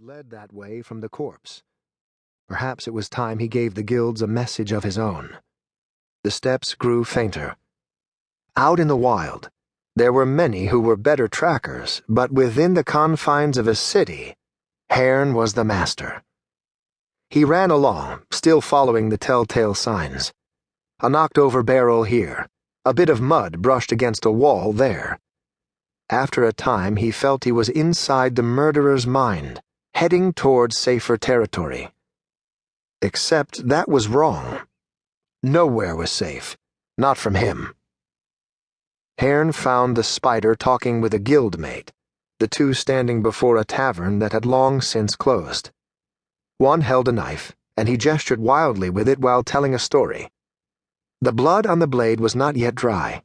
led that way from the corpse. Perhaps it was time he gave the guilds a message of his own. The steps grew fainter. Out in the wild, there were many who were better trackers, but within the confines of a city, Haern was the master. He ran along, still following the telltale signs. A knocked-over barrel here, a bit of mud brushed against a wall there. After a time, he felt he was inside the murderer's mind, heading towards safer territory. Except that was wrong. Nowhere was safe, not from him. Haern found the spider talking with a guildmate, the two standing before a tavern that had long since closed. One held a knife, and he gestured wildly with it while telling a story. The blood on the blade was not yet dry.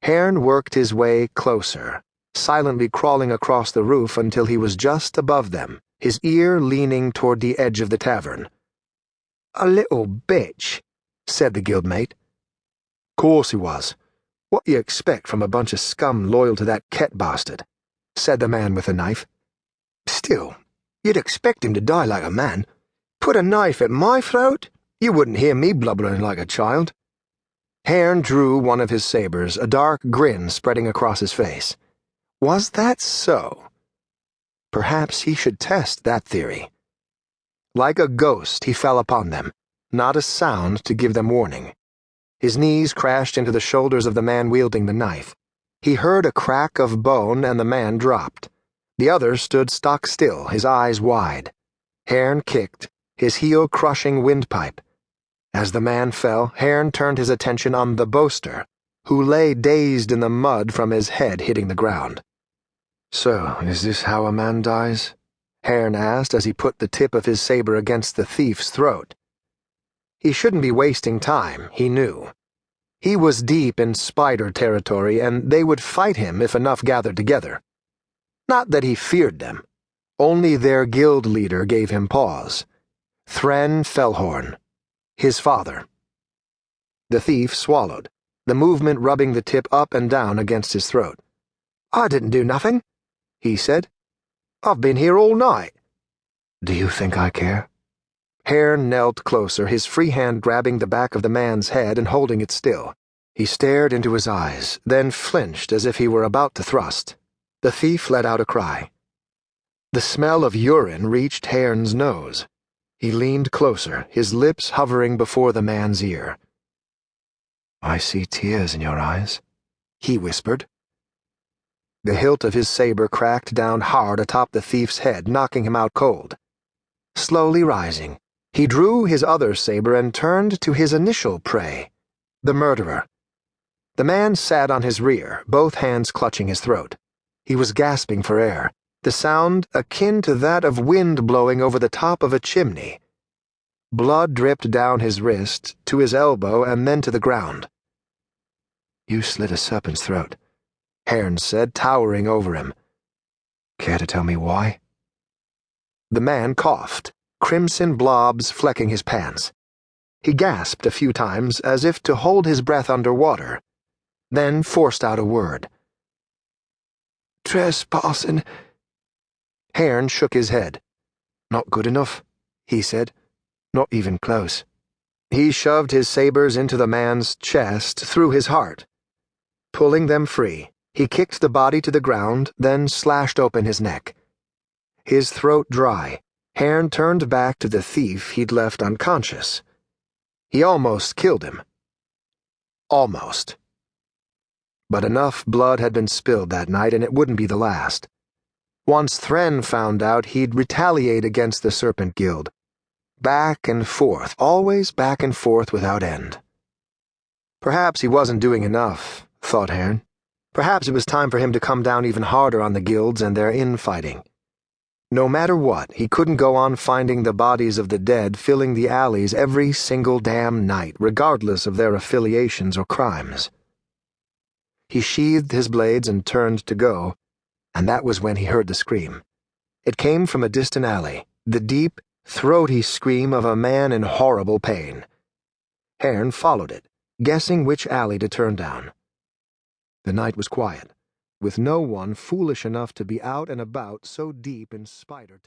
Haern worked his way closer, silently crawling across the roof until he was just above them, his ear leaning toward the edge of the tavern. "A little bitch," said the guildmate. "Course he was. What you expect from a bunch of scum loyal to that Ket bastard," said the man with the knife. "Still, you'd expect him to die like a man. Put a knife at my throat? You wouldn't hear me blubbering like a child." Haern drew one of his sabers, a dark grin spreading across his face. Was that so? Perhaps he should test that theory. Like a ghost, he fell upon them, not a sound to give them warning. His knees crashed into the shoulders of the man wielding the knife. He heard a crack of bone and the man dropped. The other stood stock still, his eyes wide. Haern kicked, his heel crushing windpipe. As the man fell, Haern turned his attention on the boaster, who lay dazed in the mud from his head hitting the ground. "So, is this how a man dies?" Haern asked as he put the tip of his saber against the thief's throat. He shouldn't be wasting time, he knew. He was deep in spider territory, and they would fight him if enough gathered together. Not that he feared them. Only their guild leader gave him pause. Thren Fellhorn, his father. The thief swallowed, the movement rubbing the tip up and down against his throat. "I didn't do nothing," he said. "I've been here all night." "Do you think I care?" Haern knelt closer, his free hand grabbing the back of the man's head and holding it still. He stared into his eyes, then flinched as if he were about to thrust. The thief let out a cry. The smell of urine reached Haern's nose. He leaned closer, his lips hovering before the man's ear. "I see tears in your eyes," he whispered. The hilt of his saber cracked down hard atop the thief's head, knocking him out cold. Slowly rising, he drew his other saber and turned to his initial prey, the murderer. The man sat on his rear, both hands clutching his throat. He was gasping for air, the sound akin to that of wind blowing over the top of a chimney. Blood dripped down his wrist, to his elbow, and then to the ground. "You slit a serpent's throat," Haern said, towering over him. "Care to tell me why?" The man coughed, crimson blobs flecking his pants. He gasped a few times, as if to hold his breath underwater, then forced out a word. "Trespassing." Haern shook his head. "Not good enough," he said. "Not even close." He shoved his sabers into the man's chest, through his heart. Pulling them free, he kicked the body to the ground, then slashed open his neck. His throat dry, Haern turned back to the thief he'd left unconscious. He almost killed him. Almost. But enough blood had been spilled that night, and it wouldn't be the last. Once Thren found out, he'd retaliate against the Serpent Guild. Back and forth, always back and forth without end. Perhaps he wasn't doing enough, thought Haern. Perhaps it was time for him to come down even harder on the guilds and their infighting. No matter what, he couldn't go on finding the bodies of the dead filling the alleys every single damn night, regardless of their affiliations or crimes. He sheathed his blades and turned to go, and that was when he heard the scream. It came from a distant alley, the deep, throaty scream of a man in horrible pain. Haern followed it, guessing which alley to turn down. The night was quiet, with no one foolish enough to be out and about so deep in spider territory.